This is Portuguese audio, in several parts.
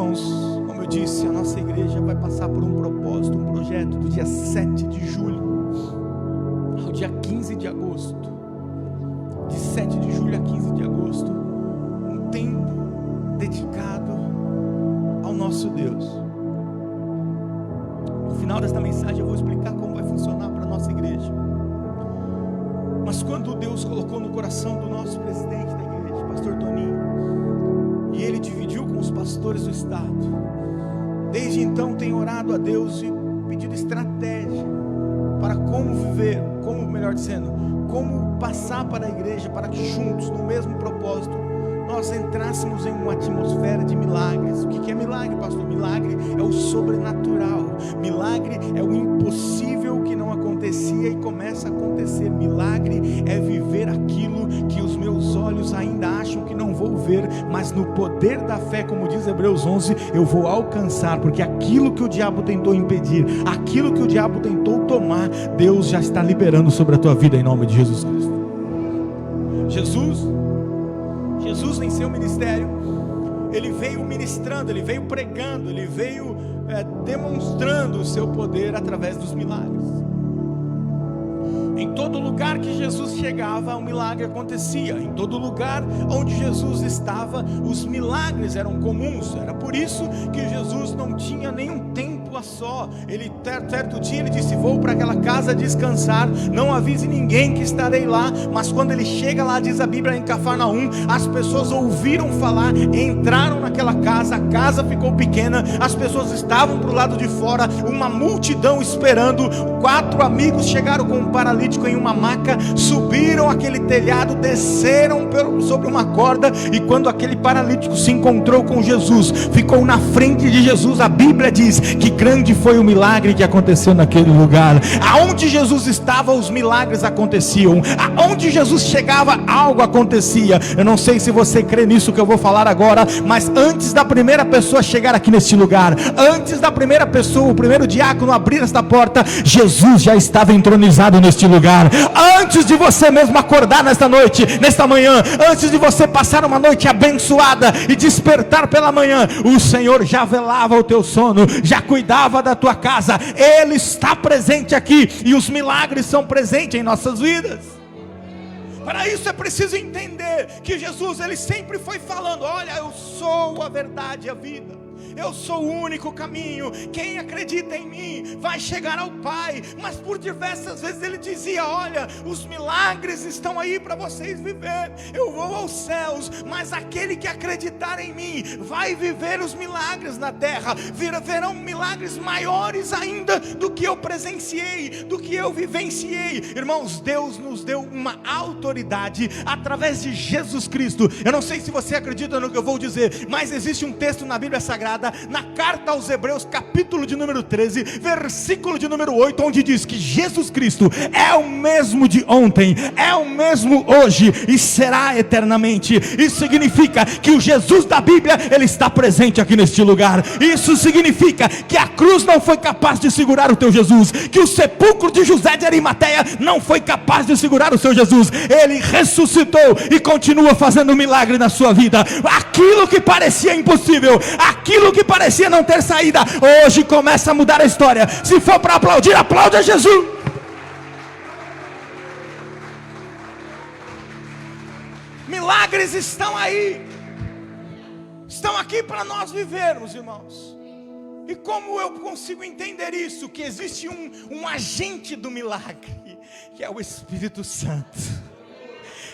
irmãos, como eu disse, a nossa igreja vai passar por um propósito, um projeto do dia 7 de julho ao dia 15 de agosto. De 7 de julho a 15 de agosto, um tempo dedicado ao nosso Deus. No final desta mensagem eu vou explicar como vai funcionar para a nossa igreja. Mas quando Deus colocou no coração do nosso presidente da igreja, pastor Toninho, e ele dividiu com os pastores do estado, desde então tem orado a Deus e pedido estratégia para como viver, como passar para a igreja, para que juntos, no mesmo propósito, nós entrássemos em uma atmosfera de milagres. O que é milagre, pastor? Milagre é o sobrenatural, milagre é o impossível que não acontecia e começa a acontecer. Milagre é viver aquilo que os meus olhos ainda acham que não vou ver, mas no poder da fé, como diz Hebreus 11, eu vou alcançar, porque aquilo que o diabo tentou impedir, aquilo que o diabo tentou tomar, Deus já está liberando sobre a tua vida em nome de Jesus Cristo. Jesus em seu ministério, ele veio ministrando, ele veio pregando, ele veio demonstrando o seu poder através dos milagres. Em todo lugar que Jesus chegava, um milagre acontecia. Em todo lugar onde Jesus estava, os milagres eram comuns. Era por isso que Jesus não tinha nenhum tempo a só. Ele, certo dia, ele disse: vou para aquela casa descansar, não avise ninguém que estarei lá. Mas quando ele chega lá, diz a Bíblia, em Cafarnaum, as pessoas ouviram falar, entraram naquela casa, a casa ficou pequena, as pessoas estavam para o lado de fora, uma multidão esperando. 4 amigos chegaram com um paralítico em uma maca, subiram aquele telhado, desceram sobre uma corda, e quando aquele paralítico se encontrou com Jesus, ficou na frente de Jesus, a Bíblia diz que grande foi o milagre que aconteceu naquele lugar. Aonde Jesus estava, os milagres aconteciam. Aonde Jesus chegava, algo acontecia. Eu não sei se você crê nisso que eu vou falar agora, mas antes da primeira pessoa chegar aqui neste lugar, antes da primeira pessoa, o primeiro diácono abrir esta porta, Jesus já estava entronizado neste lugar. Antes de você mesmo acordar nesta noite, nesta manhã, antes de você passar uma noite abençoada e despertar pela manhã, o Senhor já velava o teu sono, já cuidava da tua casa. Ele está presente aqui, e os milagres são presentes em nossas vidas. Para isso é preciso entender que Jesus, ele sempre foi falando: olha, eu sou a verdade e a vida, eu sou o único caminho, quem acredita em mim vai chegar ao Pai. Mas por diversas vezes ele dizia: olha, os milagres estão aí para vocês viver, eu vou aos céus, mas aquele que acreditar em mim vai viver os milagres na terra, verão milagres maiores ainda do que eu presenciei, do que eu vivenciei. Irmãos, Deus nos deu uma autoridade através de Jesus Cristo. Eu não sei se você acredita no que eu vou dizer, mas existe um texto na Bíblia Sagrada, na carta aos Hebreus, capítulo de número 13, versículo de número 8, onde diz que Jesus Cristo é o mesmo de ontem, é o mesmo hoje e será eternamente. Isso significa que o Jesus da Bíblia, ele está presente aqui neste lugar. Isso significa que a cruz não foi capaz de segurar o teu Jesus, que o sepulcro de José de Arimateia não foi capaz de segurar o seu Jesus. Ele ressuscitou e continua fazendo milagre na sua vida. Aquilo que parecia impossível, aquilo que parecia não ter saída, hoje começa a mudar a história. Se for para aplaudir, aplaude a Jesus. Milagres estão aí, estão aqui para nós vivermos, irmãos. E como eu consigo entender isso? Que existe um agente do milagre, que é o Espírito Santo.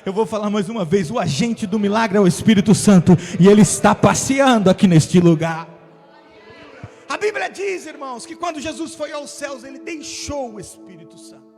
Eu vou falar mais uma vez: o agente do milagre é o Espírito Santo, e ele está passeando aqui neste lugar. A Bíblia diz, irmãos, que quando Jesus foi aos céus, ele deixou o Espírito Santo,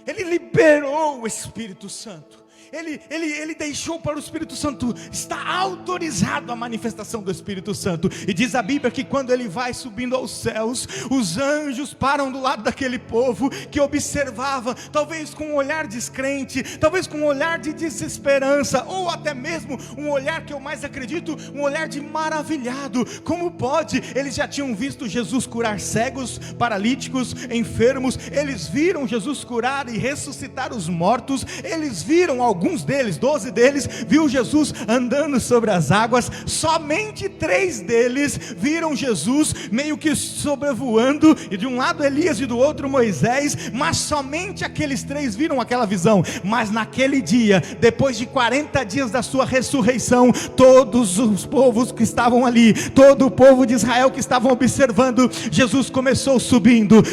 ele liberou o Espírito Santo. Ele deixou para o Espírito Santo, está autorizado a manifestação do Espírito Santo. E diz a Bíblia que quando ele vai subindo aos céus, os anjos param do lado daquele povo que observava, talvez com um olhar descrente, talvez com um olhar de desesperança, ou até mesmo um olhar que eu mais acredito, um olhar de maravilhado. Como pode? Eles já tinham visto Jesus curar cegos, paralíticos, enfermos, eles viram Jesus curar e ressuscitar os mortos, eles viram alguns alguns deles, 12 deles, viu Jesus andando sobre as águas. Somente 3 deles viram Jesus meio que sobrevoando, e de um lado Elias e do outro Moisés, mas somente aqueles 3 viram aquela visão. Mas naquele dia, depois de 40 dias da sua ressurreição, todos os povos que estavam ali, todo o povo de Israel que estavam observando, Jesus começou subindo,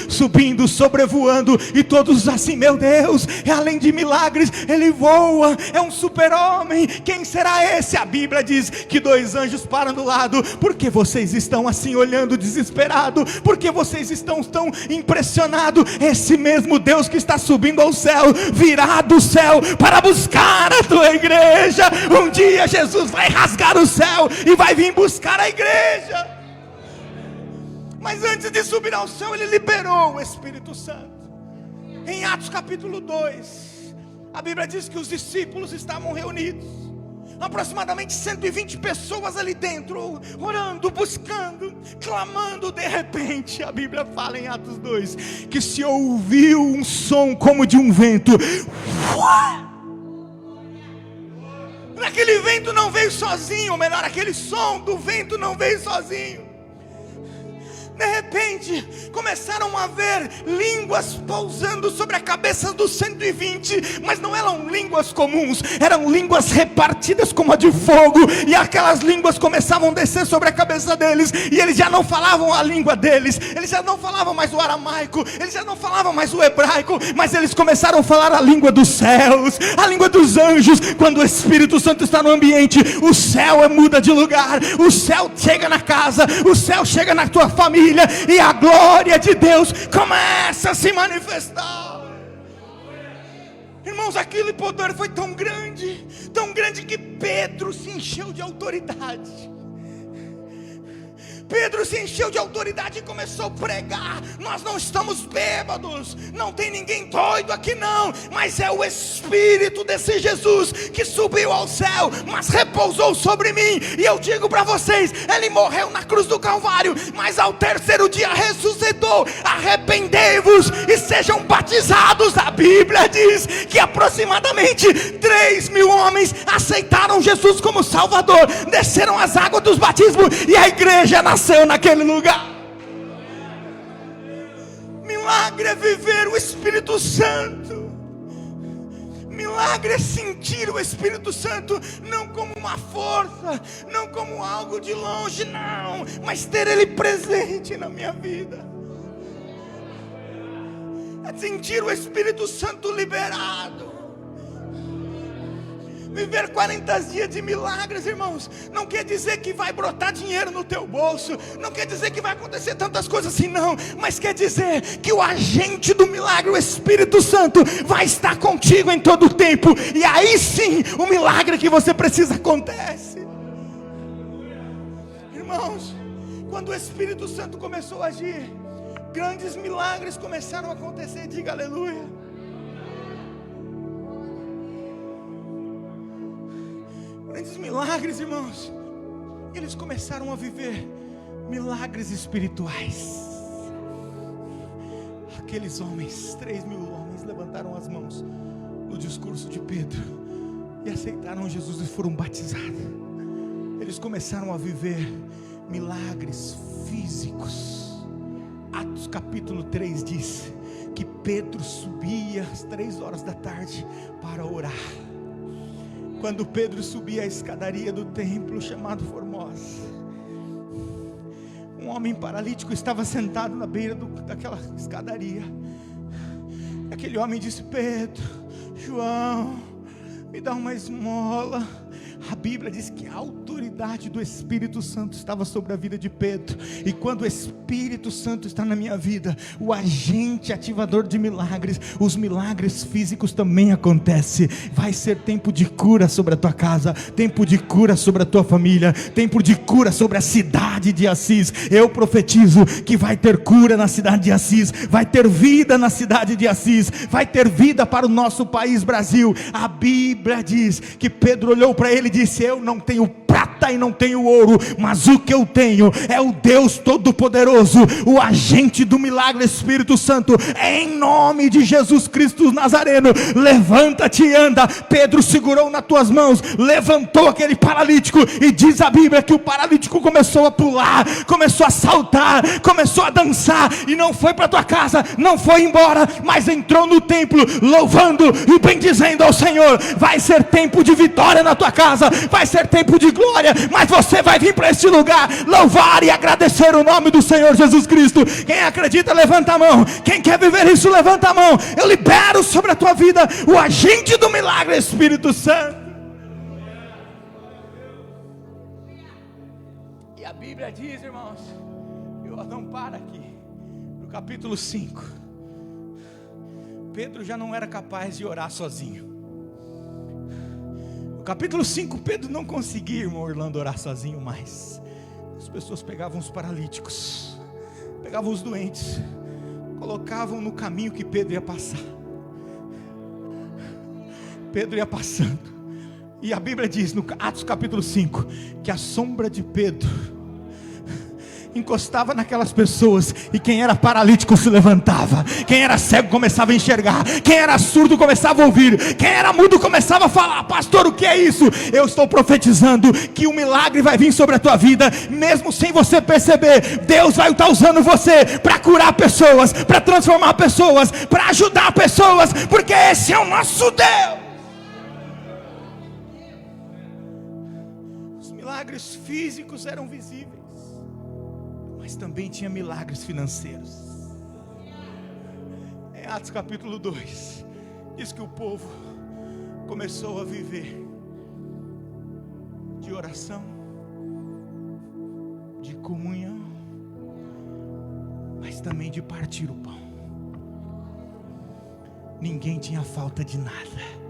sobrevoando, e todos assim: meu Deus, é além de milagres, ele voa, é um super-homem, quem será esse? A Bíblia diz que 2 anjos param do lado. Por que vocês estão assim olhando desesperado? Por que vocês estão tão impressionados? Esse mesmo Deus que está subindo ao céu, virá do céu para buscar a tua igreja. Um dia Jesus vai rasgar o céu e vai vir buscar a igreja. Mas antes de subir ao céu, ele liberou o Espírito Santo. Em Atos capítulo 2, a Bíblia diz que os discípulos estavam reunidos, aproximadamente 120 pessoas ali dentro, orando, buscando, clamando. De repente, a Bíblia fala em Atos 2, que se ouviu um som como de um vento. Aquele vento não veio sozinho, ou melhor, aquele som do vento não veio sozinho. De repente, começaram a ver línguas pousando sobre a cabeça dos 120, mas não eram línguas comuns, eram línguas repartidas como a de fogo, e aquelas línguas começavam a descer sobre a cabeça deles, e eles já não falavam a língua deles, eles já não falavam mais o aramaico, eles já não falavam mais o hebraico, mas eles começaram a falar a língua dos céus, a língua dos anjos. Quando o Espírito Santo está no ambiente, o céu muda de lugar, o céu chega na casa, o céu chega na tua família, e a glória de Deus começa a se manifestar. Irmãos, aquele poder foi tão grande que Pedro se encheu de autoridade. Pedro se encheu de autoridade e começou a pregar. Nós não estamos bêbados, não tem ninguém doido aqui não, mas é o Espírito desse Jesus que subiu ao céu, mas repousou sobre mim. E eu digo para vocês, ele morreu na cruz do Calvário, mas ao 3º dia ressuscitou. Arrependei-vos e sejam batizados. A Bíblia diz que aproximadamente 3.000 homens aceitaram Jesus como Salvador, desceram as águas dos batismos, e a igreja nasceu naquele lugar. Milagre é viver o Espírito Santo. Milagre é sentir o Espírito Santo, não como uma força, não como algo de longe, não, mas ter ele presente na minha vida. É sentir o Espírito Santo liberado. Viver 40 dias de milagres, irmãos, não quer dizer que vai brotar dinheiro no teu bolso, não quer dizer que vai acontecer tantas coisas assim, não, mas quer dizer que o agente do milagre, o Espírito Santo, vai estar contigo em todo o tempo, e aí sim, o milagre que você precisa acontece. Irmãos, quando o Espírito Santo começou a agir, grandes milagres começaram a acontecer. Diga aleluia. Grandes milagres, irmãos. Eles começaram a viver milagres espirituais. Aqueles homens, 3.000 homens, levantaram as mãos no discurso de Pedro e aceitaram Jesus e foram batizados. Eles começaram a viver milagres físicos. Atos capítulo 3 diz que Pedro subia às 3 horas da tarde para orar. Quando Pedro subia a escadaria do templo chamado Formosa, um homem paralítico estava sentado na beira daquela escadaria. Aquele homem disse: Pedro, João, me dá uma esmola. A Bíblia diz que a autoridade do Espírito Santo estava sobre a vida de Pedro. E quando o Espírito Santo está na minha vida, o agente ativador de milagres, os milagres físicos também acontecem. Vai ser tempo de cura sobre a tua casa, tempo de cura sobre a tua família, tempo de cura sobre a cidade de Assis. Eu profetizo que vai ter cura na cidade de Assis, vai ter vida na cidade de Assis, vai ter vida para o nosso país Brasil. A Bíblia diz que Pedro olhou para ele e disse: eu não tenho prata prata e não tenho ouro, mas o que eu tenho é o Deus Todo-Poderoso, o agente do milagre, Espírito Santo. Em nome de Jesus Cristo Nazareno, levanta-te e anda. Pedro segurou nas tuas mãos, levantou aquele paralítico, e diz a Bíblia que o paralítico começou a pular, começou a saltar, começou a dançar, e não foi para tua casa, não foi embora, mas entrou no templo, louvando e bendizendo ao Senhor. Vai ser tempo de vitória na tua casa, vai ser tempo de glória, mas você vai vir para este lugar, louvar e agradecer o nome do Senhor Jesus Cristo. Quem acredita, levanta a mão. Quem quer viver isso, levanta a mão. Eu libero sobre a tua vida o agente do milagre, Espírito Santo. E a Bíblia diz, irmãos, eu não paro aqui, no capítulo 5, Pedro já não era capaz de orar sozinho. No capítulo 5, Pedro não conseguia, irmão Orlando, orar sozinho mais. As pessoas pegavam os paralíticos, pegavam os doentes, colocavam no caminho que Pedro ia passar. Pedro ia passando, e a Bíblia diz no Atos capítulo 5, que a sombra de Pedro encostava naquelas pessoas, e quem era paralítico se levantava, quem era cego começava a enxergar, quem era surdo começava a ouvir, quem era mudo começava a falar. Pastor, o que é isso? Eu estou profetizando que o milagre vai vir sobre a tua vida, mesmo sem você perceber. Deus vai estar usando você para curar pessoas, para transformar pessoas, para ajudar pessoas, porque esse é o nosso Deus. Os milagres físicos eram visíveis, mas também tinha milagres financeiros. Em Atos capítulo 2, diz que o povo começou a viver de oração, de comunhão, mas também de partir o pão. Ninguém tinha falta de nada.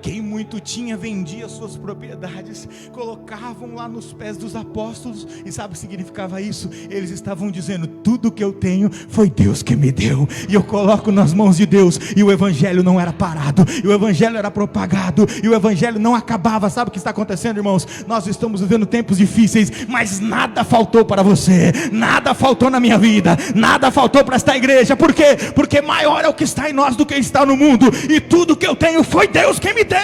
Quem muito tinha, vendia suas propriedades, colocavam lá nos pés dos apóstolos. E sabe o que significava isso? Eles estavam dizendo: tudo que eu tenho foi Deus que me deu, e eu coloco nas mãos de Deus. E o evangelho não era parado, e o evangelho era propagado, e o evangelho não acabava. Sabe o que está acontecendo, irmãos? Nós estamos vivendo tempos difíceis, mas nada faltou para você, nada faltou na minha vida, nada faltou para esta igreja. Por quê? Porque maior é o que está em nós do que está no mundo, e tudo que eu tenho foi Deus quem me deu.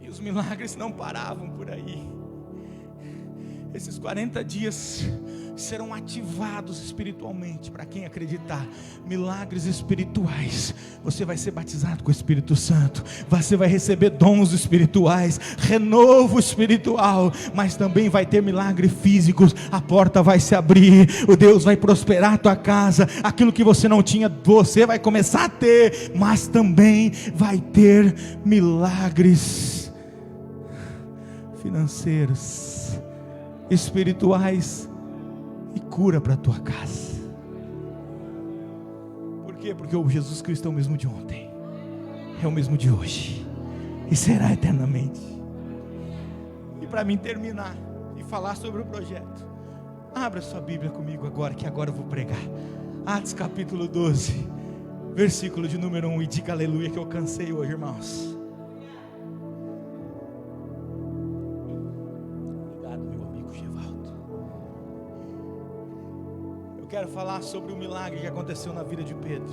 E os milagres não paravam por aí. Esses 40 dias serão ativados espiritualmente para quem acreditar. Milagres espirituais. Você vai ser batizado com o Espírito Santo, você vai receber dons espirituais, renovo espiritual, mas também vai ter milagres físicos. A porta vai se abrir, o Deus vai prosperar a tua casa. Aquilo que você não tinha, você vai começar a ter, mas também vai ter milagres financeiros, espirituais e cura para a tua casa. Por quê? Porque o Jesus Cristo é o mesmo de ontem, é o mesmo de hoje e será eternamente. E para mim terminar e falar sobre o projeto, abra sua Bíblia comigo agora, que agora eu vou pregar. Atos capítulo 12, versículo de número 1, e diga aleluia, que eu cansei hoje, irmãos. Quero falar sobre o milagre que aconteceu na vida de Pedro.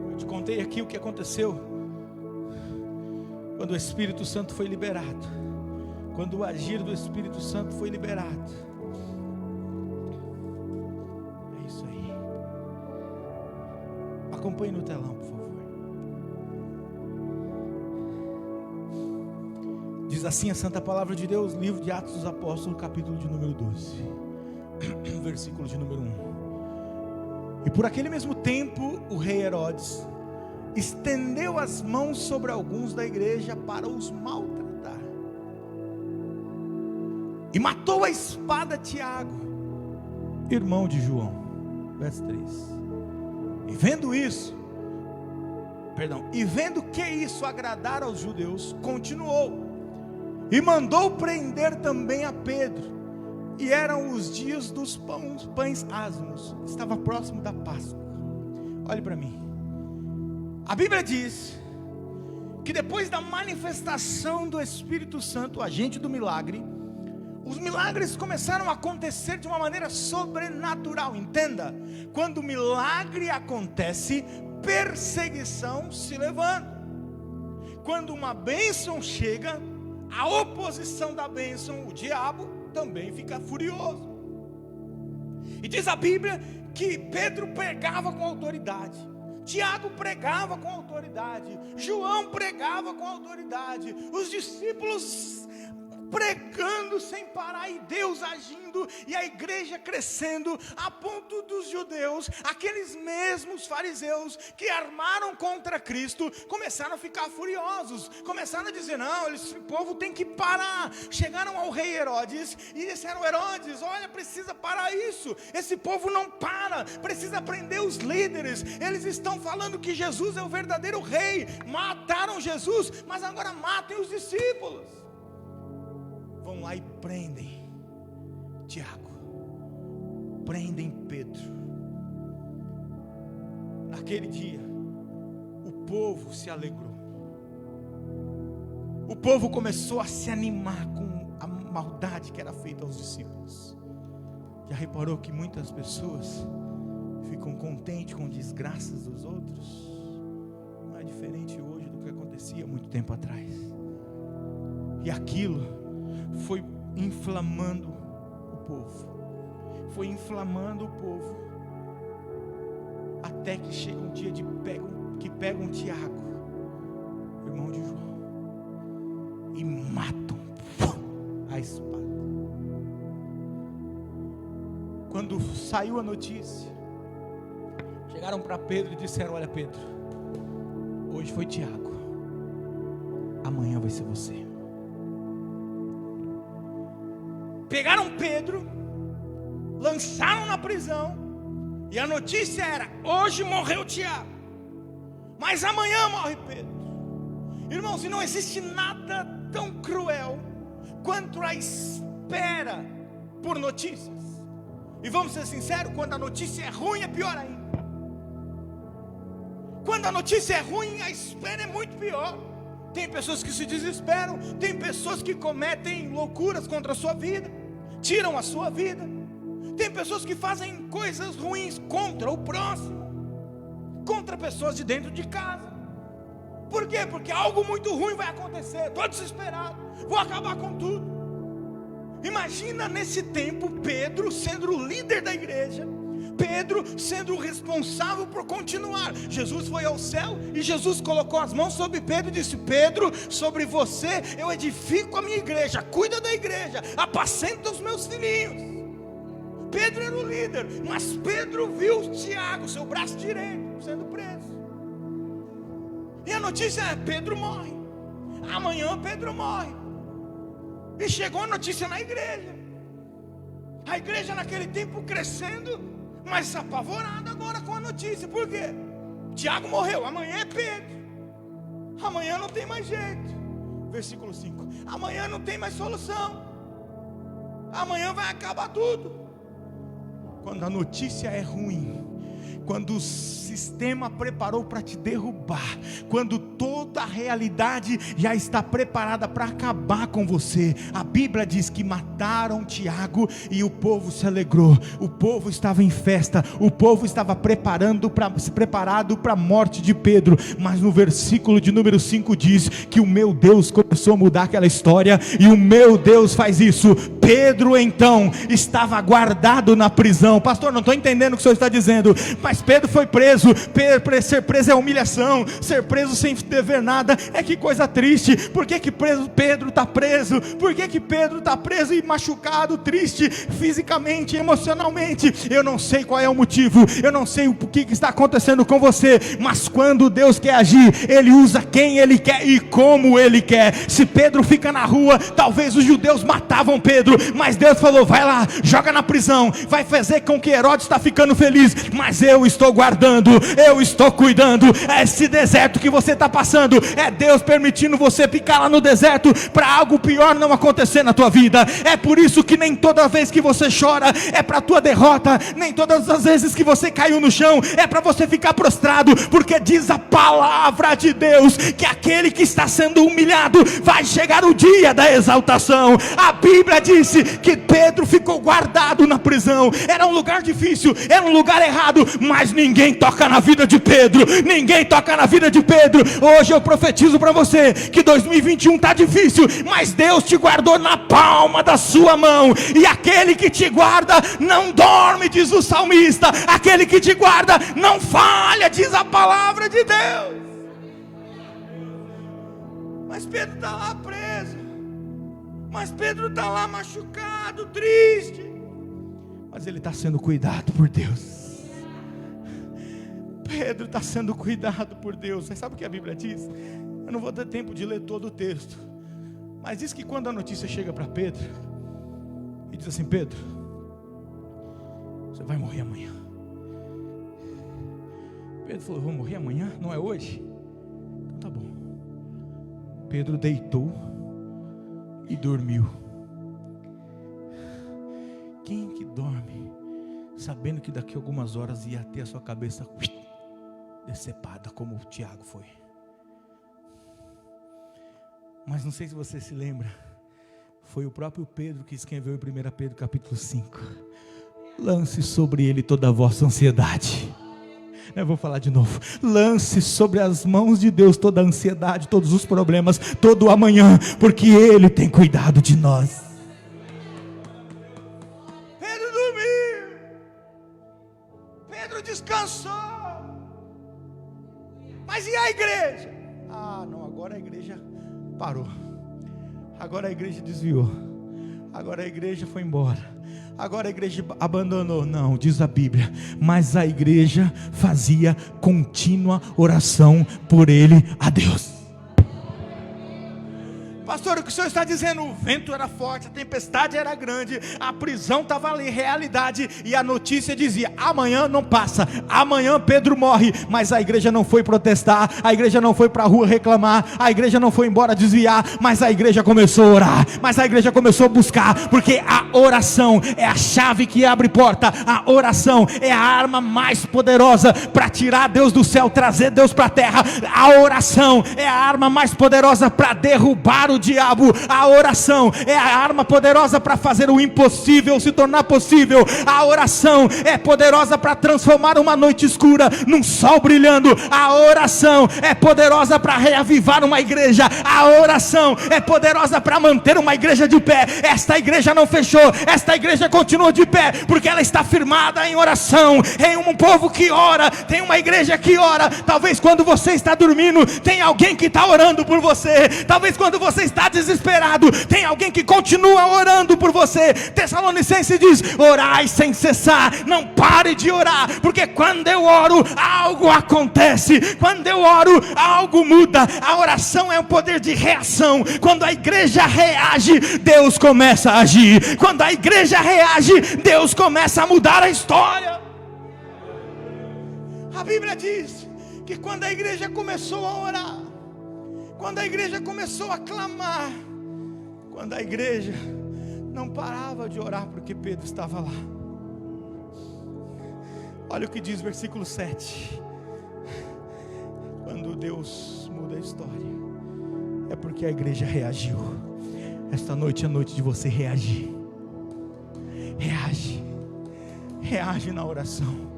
Eu te contei aqui o que aconteceu quando o Espírito Santo foi liberado, quando o agir do Espírito Santo foi liberado. É isso aí. Acompanhe no telão, por favor. Diz assim a santa palavra de Deus, livro de Atos dos Apóstolos, capítulo de número 12, versículo de número 1. E por aquele mesmo tempo, o rei Herodes estendeu as mãos sobre alguns da igreja para os maltratar, e matou a espada Tiago, irmão de João. Verso 3. E vendo que isso agradara aos judeus, continuou e mandou prender também a Pedro. E eram os dias dos pães asmos, estava próximo da Páscoa. Olhe para mim. A Bíblia diz que depois da manifestação do Espírito Santo, agente do milagre, os milagres começaram a acontecer de uma maneira sobrenatural. Entenda, quando o milagre acontece, perseguição se levanta. Quando uma bênção chega, a oposição da bênção, o diabo também fica furioso. E diz a Bíblia que Pedro pregava com autoridade, Tiago pregava com autoridade, João pregava com autoridade, os discípulos pregando sem parar, e Deus agindo, e a igreja crescendo, a ponto dos judeus, aqueles mesmos fariseus que armaram contra Cristo, começaram a ficar furiosos, começaram a dizer: não, esse povo tem que parar. Chegaram ao rei Herodes e disseram: Herodes, olha, precisa parar isso, esse povo não para, precisa prender os líderes, eles estão falando que Jesus é o verdadeiro rei, mataram Jesus, mas agora matem os discípulos. Vão lá e prendem Tiago, prendem Pedro. Naquele dia, o povo se alegrou. O povo começou a se animar com a maldade que era feita aos discípulos. Já reparou que muitas pessoas ficam contentes com desgraças dos outros? Não é diferente hoje do que acontecia muito tempo atrás. E aquilo foi inflamando o povo, foi inflamando o povo, até que chega um dia que pegam Tiago, irmão de João, e matam a espada. Quando saiu a notícia, chegaram para Pedro e disseram: olha, Pedro, hoje foi Tiago, amanhã vai ser você. Pegaram Pedro, lançaram na prisão, e a notícia era: hoje morreu Tiago, mas amanhã morre Pedro. Irmãos, e não existe nada tão cruel quanto a espera por notícias. E vamos ser sinceros, quando a notícia é ruim é pior ainda. Quando a notícia é ruim, a espera é muito pior. Tem pessoas que se desesperam, tem pessoas que cometem loucuras contra a sua vida, tiram a sua vida. Tem pessoas que fazem coisas ruins contra o próximo, contra pessoas de dentro de casa. Por quê? Porque algo muito ruim vai acontecer. Estou desesperado, vou acabar com tudo. Imagina nesse tempo Pedro sendo o líder da igreja, Pedro sendo o responsável por continuar. Jesus foi ao céu e Jesus colocou as mãos sobre Pedro e disse: Pedro, sobre você eu edifico a minha igreja, cuida da igreja, apacenta os meus filhinhos. Pedro era o líder, mas Pedro viu Tiago, seu braço direito, sendo preso. E a notícia é: Pedro morre, amanhã Pedro morre. E chegou a notícia na igreja, a igreja naquele tempo crescendo, mas apavorada agora com a notícia. Por quê? Tiago morreu, amanhã é Pedro, amanhã não tem mais jeito. Versículo 5: amanhã não tem mais solução, amanhã vai acabar tudo. Quando a notícia é ruim, quando o sistema preparou para te derrubar, quando toda a realidade já está preparada para acabar com você, a Bíblia diz que mataram Tiago e o povo se alegrou. O povo estava em festa, o povo estava preparado para a morte de Pedro. Mas no versículo de número 5 diz que o meu Deus começou a mudar aquela história, e o meu Deus faz isso. Pedro então estava guardado na prisão. Pastor, não estou entendendo o que o senhor está dizendo. Mas Pedro foi preso. Ser preso é humilhação, ser preso sem dever nada é que coisa triste. Por que Pedro está preso? Por que Pedro está preso e machucado, triste, fisicamente, emocionalmente? Eu não sei qual é o motivo, eu não sei o que está acontecendo com você, mas quando Deus quer agir, Ele usa quem Ele quer e como Ele quer. Se Pedro fica na rua, talvez os judeus matavam Pedro, mas Deus falou: vai lá, joga na prisão, vai fazer com que Herodes está ficando feliz, mas eu estou guardando, eu estou cuidando. Esse deserto que você está passando, é Deus permitindo você ficar lá no deserto, para algo pior não acontecer na tua vida. É por isso que nem toda vez que você chora, é para a tua derrota, nem todas as vezes que você caiu no chão, é para você ficar prostrado, porque diz a palavra de Deus, que aquele que está sendo humilhado, vai chegar o dia da exaltação. A Bíblia disse que Pedro ficou guardado na prisão. Era um lugar difícil, era um lugar errado, mas ninguém toca na vida de Pedro, ninguém toca na vida de Pedro. Hoje eu profetizo para você, que 2021 está difícil, mas Deus te guardou na palma da sua mão, e aquele que te guarda não dorme, diz o salmista, aquele que te guarda não falha, diz a palavra de Deus. Mas Pedro está lá preso, mas Pedro está lá machucado, triste, mas ele está sendo cuidado por Deus. Pedro está sendo cuidado por Deus. Você sabe o que a Bíblia diz? Eu não vou ter tempo de ler todo o texto, mas diz que quando a notícia chega para Pedro, e diz assim: Pedro, você vai morrer amanhã. Pedro falou: vou morrer amanhã? Não é hoje? Então tá bom. Pedro deitou e dormiu. Quem que dorme sabendo que daqui a algumas horas ia ter a sua cabeça decepada, como o Tiago foi? Mas não sei se você se lembra, foi o próprio Pedro que escreveu em 1 Pedro capítulo 5: lance sobre ele toda a vossa ansiedade. Eu vou falar de novo: lance sobre as mãos de Deus toda a ansiedade, todos os problemas, todo o amanhã, porque Ele tem cuidado de nós. Pedro dormiu, Pedro descansou. Mas e a igreja? Ah não, agora a igreja parou, agora a igreja desviou, agora a igreja foi embora, agora a igreja abandonou. Não, diz a Bíblia, mas a igreja fazia contínua oração por ele a Deus. Pastor, o que o senhor está dizendo? O vento era forte, a tempestade era grande, a prisão estava ali, realidade, e a notícia dizia: amanhã não passa, amanhã Pedro morre. Mas a igreja não foi protestar, a igreja não foi para a rua reclamar, a igreja não foi embora desviar, mas a igreja começou a orar, mas a igreja começou a buscar, porque a oração é a chave que abre porta, a oração é a arma mais poderosa para tirar Deus do céu, trazer Deus para a terra. A oração é a arma mais poderosa para derrubar o diabo. A oração é a arma poderosa para fazer o impossível se tornar possível. A oração é poderosa para transformar uma noite escura num sol brilhando. A oração é poderosa para reavivar uma igreja. A oração é poderosa para manter uma igreja de pé. Esta igreja não fechou, esta igreja continua de pé, porque ela está firmada em oração, em um povo que ora. Tem uma igreja que ora. Talvez quando você está dormindo, tem alguém que está orando por você. Talvez quando você está desesperado, tem alguém que continua orando por você. Tessalonicenses diz: orai sem cessar, não pare de orar, porque quando eu oro, algo acontece. Quando eu oro, algo muda. A oração é um poder de reação. Quando a igreja reage, Deus começa a agir. Quando a igreja reage, Deus começa a mudar a história. A Bíblia diz que quando a igreja começou a orar, quando a igreja começou a clamar, quando a igreja não parava de orar, porque Pedro estava lá. Olha o que diz versículo 7. Quando Deus muda a história, é porque a igreja reagiu. Esta noite é a noite de você reagir. Reage, reage na oração,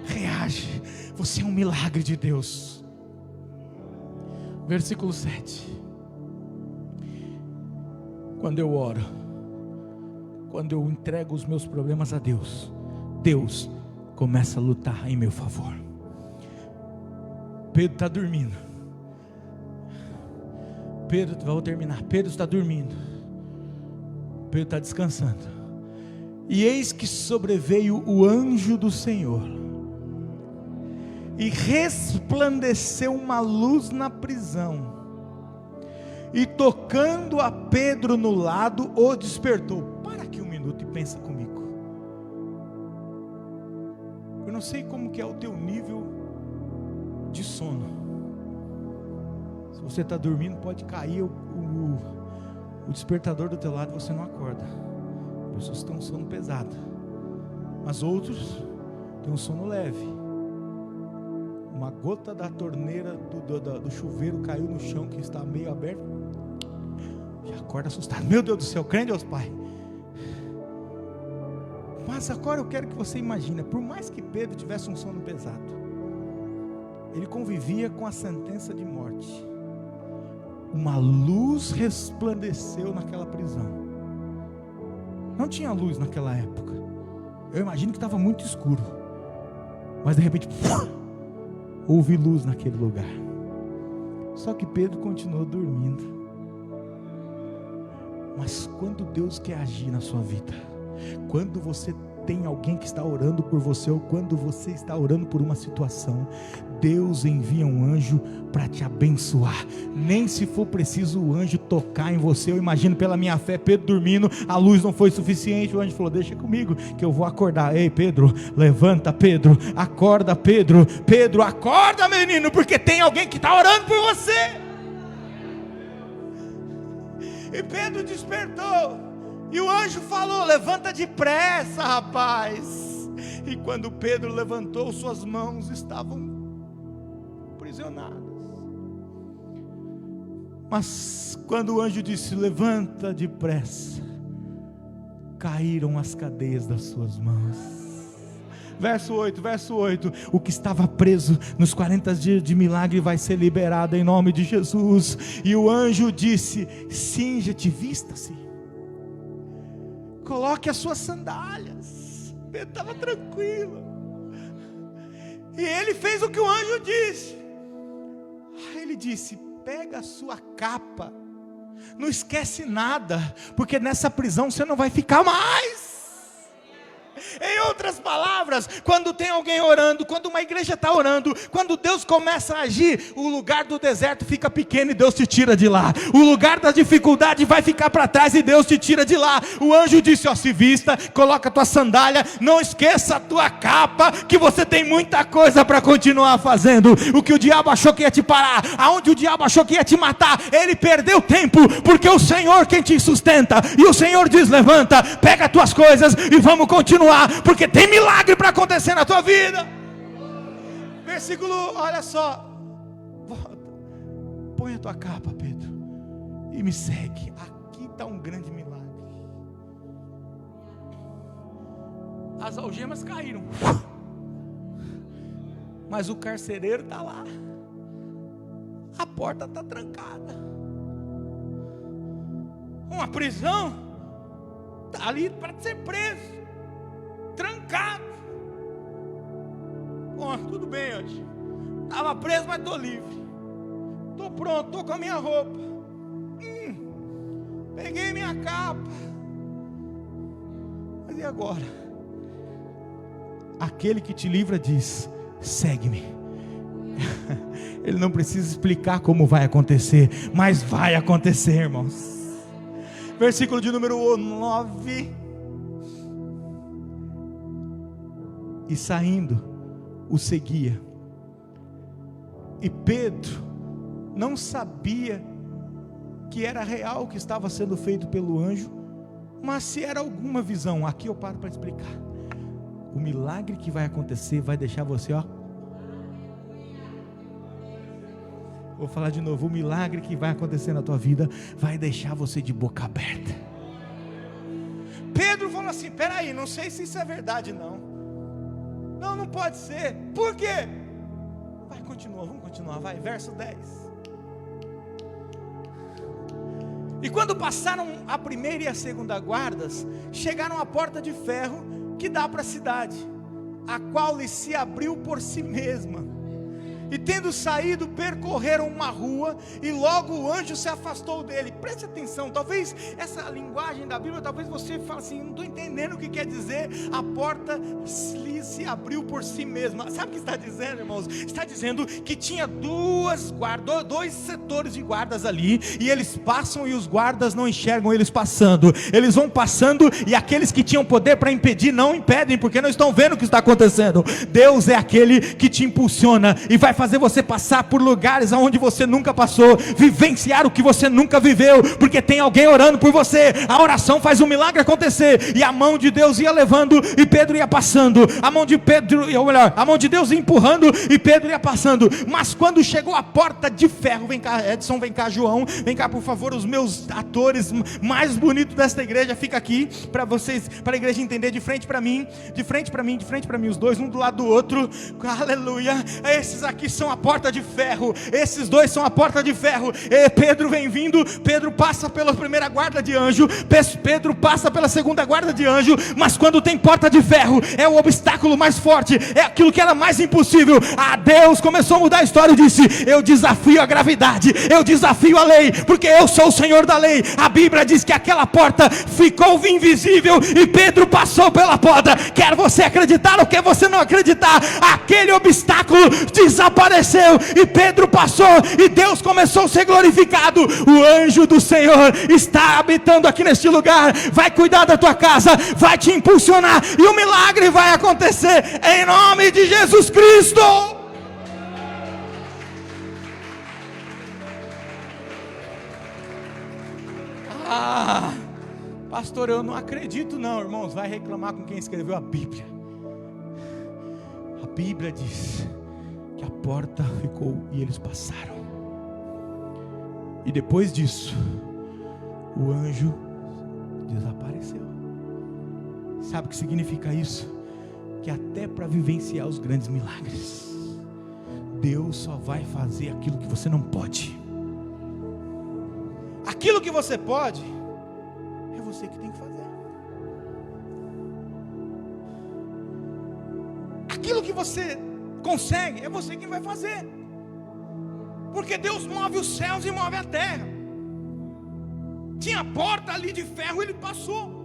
reage. Você é um milagre de Deus. Versículo 7. Quando eu oro, quando eu entrego os meus problemas a Deus, Deus começa a lutar em meu favor. Pedro está dormindo. Vou terminar. Pedro está dormindo. Pedro está descansando. E eis que sobreveio o anjo do Senhor, e resplandeceu uma luz na prisão, e tocando a Pedro no lado, o despertou. Para aqui pensa comigo. Eu não sei como que é o teu nível de sono. Se você está dormindo, pode cair o despertador do teu lado e você não acorda. Pessoas têm um sono pesado, mas outros têm um sono leve. Uma gota da torneira do chuveiro caiu no chão que está meio aberto, já acorda assustado. Meu Deus do céu, crê em Deus Pai. Mas agora eu quero que você imagine, por mais que Pedro tivesse um sono pesado, ele convivia com a sentença de morte. Uma luz resplandeceu naquela prisão. Não tinha luz naquela época. Eu imagino que estava muito escuro, mas de repente houve luz naquele lugar. Só que Pedro continuou dormindo. Mas quando Deus quer agir na sua vida, quando você tem alguém que está orando por você, ou quando você está orando por uma situação, Deus envia um anjo para te abençoar. Nem se for preciso o anjo tocar em você. Eu imagino pela minha fé, Pedro dormindo, a luz não foi suficiente, o anjo falou: deixa comigo que eu vou acordar. Ei Pedro, levanta Pedro, acorda Pedro, Pedro acorda menino, porque tem alguém que está orando por você. E Pedro despertou, e o anjo falou: levanta depressa, rapaz. E quando Pedro levantou, suas mãos estavam aprisionadas. Mas quando o anjo disse: levanta depressa, caíram as cadeias das suas mãos. Verso 8, o que estava preso nos 40 dias de milagre vai ser liberado em nome de Jesus. E o anjo disse: cinja-te, vista-se, coloque as suas sandálias. Pedro estava tranquilo, e ele fez o que o anjo disse. Aí ele disse: pega a sua capa, não esquece nada, porque nessa prisão você não vai ficar mais. Em outras palavras, quando tem alguém orando, quando uma igreja está orando, quando Deus começa a agir, o lugar do deserto fica pequeno e Deus te tira de lá. O lugar da dificuldade vai ficar para trás e Deus te tira de lá. O anjo disse: ó, se vista, coloca a tua sandália, não esqueça a tua capa, que você tem muita coisa para continuar fazendo. O que o diabo achou que ia te parar, aonde o diabo achou que ia te matar, ele perdeu tempo, porque o Senhor quem te sustenta. E o Senhor diz: levanta, pega as tuas coisas e vamos continuar, porque tem milagre para acontecer na tua vida. Versículo, olha só, volta, põe a tua capa, Pedro, e me segue. Aqui está um grande milagre. As algemas caíram, mas o carcereiro está lá, a porta está trancada. Uma prisão está ali para ser preso, trancado. Bom, tudo bem hoje. Estava preso, mas estou livre. Estou pronto, estou com a minha roupa. Peguei minha capa. Mas e agora? Aquele que te livra diz: segue-me. Ele não precisa explicar como vai acontecer, mas vai acontecer, irmãos. Versículo de número 9. E saindo, o seguia. E Pedro não sabia que era real o que estava sendo feito pelo anjo, mas se era alguma visão. Aqui eu paro para explicar. O milagre que vai acontecer vai deixar você, ó. Vou falar de novo. O milagre que vai acontecer na tua vida vai deixar você de boca aberta. Pedro falou assim: peraí, não sei se isso é verdade não. Não pode ser. Por quê? Vai, continua, vamos continuar, vai, verso 10. E quando passaram a primeira e a segunda guardas, chegaram à porta de ferro que dá para a cidade, a qual lhe se abriu por si mesma. E tendo saído, percorreram uma rua, e logo o anjo se afastou dele. Preste atenção, talvez essa linguagem da Bíblia, talvez você fale assim, não estou entendendo o que quer dizer, a porta se abriu por si mesma. Sabe o que está dizendo, irmãos? Está dizendo que tinha dois setores de guardas ali, e eles passam e os guardas não enxergam eles passando. Eles vão passando, e aqueles que tinham poder para impedir, não impedem, porque não estão vendo o que está acontecendo. Deus é aquele que te impulsiona, e vai fazer você passar por lugares aonde você nunca passou, vivenciar o que você nunca viveu, porque tem alguém orando por você. A oração faz um milagre acontecer, e a mão de Deus ia levando, e Pedro ia passando, a mão de Deus ia empurrando, e Pedro ia passando. Mas quando chegou a porta de ferro, vem cá Edson, vem cá João, vem cá por favor, os meus atores mais bonitos desta igreja, fica aqui, para vocês, para a igreja entender, de frente para mim, os dois, um do lado do outro, aleluia. Esses aqui são a porta de ferro, esses dois são a porta de ferro. E Pedro vem vindo, Pedro passa pela primeira guarda de anjo, Pedro passa pela segunda guarda de anjo, mas quando tem porta de ferro, é o obstáculo mais forte, é aquilo que era mais impossível. Deus começou a mudar a história e disse: eu desafio a gravidade, eu desafio a lei, porque eu sou o Senhor da lei. A Bíblia diz que aquela porta ficou invisível, e Pedro passou pela porta. Quer você acreditar ou quer você não acreditar, aquele obstáculo desapareceu, e Pedro passou, e Deus começou a ser glorificado. O anjo do Senhor está habitando aqui neste lugar, vai cuidar da tua casa, vai te impulsionar, e o milagre vai acontecer, em nome de Jesus Cristo. Pastor, eu não acredito não, irmãos. Vai reclamar com quem escreveu a Bíblia. A Bíblia diz que a porta ficou e eles passaram, e depois disso o anjo desapareceu. Sabe o que significa isso? Que até para vivenciar os grandes milagres, Deus só vai fazer aquilo que você não pode. Aquilo que você pode, é você que tem que fazer. Aquilo que você consegue, é você quem vai fazer. Porque Deus move os céus e move a terra. Tinha porta ali de ferro, ele passou.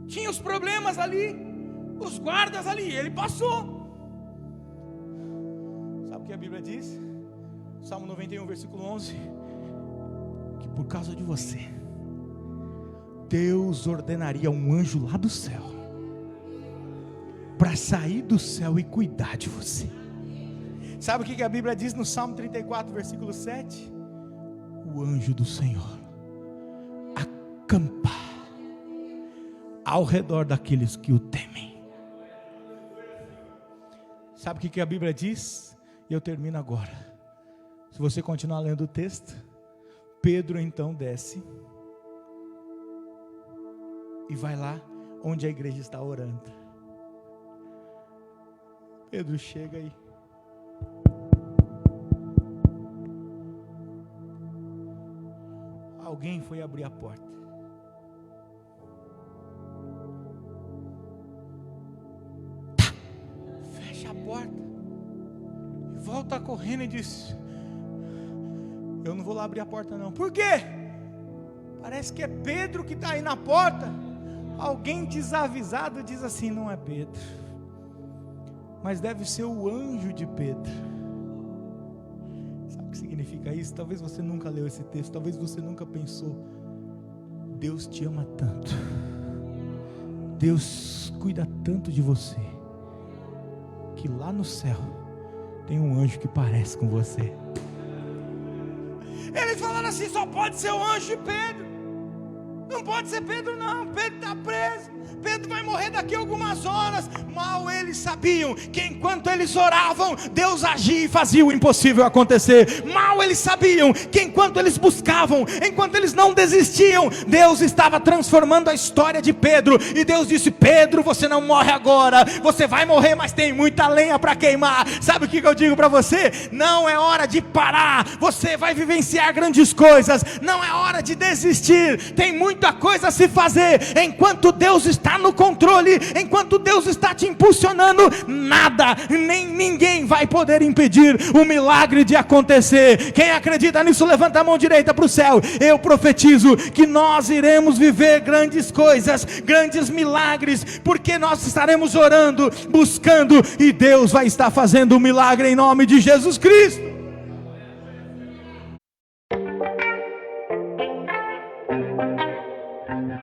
Tinha os problemas ali, os guardas ali, ele passou. Sabe o que a Bíblia diz? Salmo 91, versículo 11, que por causa de você, Deus ordenaria um anjo lá do céu, para sair do céu e cuidar de você. Sabe o que a Bíblia diz no Salmo 34, versículo 7? O anjo do Senhor acampa ao redor daqueles que o temem. Sabe o que a Bíblia diz? E eu termino agora. Se você continuar lendo o texto, Pedro então desce e vai lá onde a igreja está orando. Pedro chega aí. Alguém foi abrir a porta. Fecha a porta e volta correndo e diz: eu não vou lá abrir a porta não. Por quê? Parece que é Pedro que está aí na porta. Alguém desavisado diz assim: não é Pedro, mas deve ser o anjo de Pedro. Sabe o que significa isso? Talvez você nunca leu esse texto, talvez você nunca pensou. Deus te ama tanto, Deus cuida tanto de você, que lá no céu tem um anjo que parece com você. Eles falaram assim: só pode ser o anjo de Pedro. Não pode ser Pedro não, Pedro está preso, Pedro vai morrer daqui a algumas horas. Mal eles sabiam que enquanto eles oravam, Deus agia e fazia o impossível acontecer. Mal eles sabiam que enquanto eles buscavam, enquanto eles não desistiam, Deus estava transformando a história de Pedro. E Deus disse: Pedro, você não morre agora, você vai morrer, mas tem muita lenha para queimar. Sabe o que eu digo para você? Não é hora de parar, você vai vivenciar grandes coisas. Não é hora de desistir, tem muita coisa a se fazer. Enquanto Deus está está no controle, enquanto Deus está te impulsionando, nada, nem ninguém vai poder impedir o milagre de acontecer. Quem acredita nisso, levanta a mão direita para o céu. Eu profetizo que nós iremos viver grandes coisas, grandes milagres, porque nós estaremos orando, buscando, e Deus vai estar fazendo um milagre em nome de Jesus Cristo.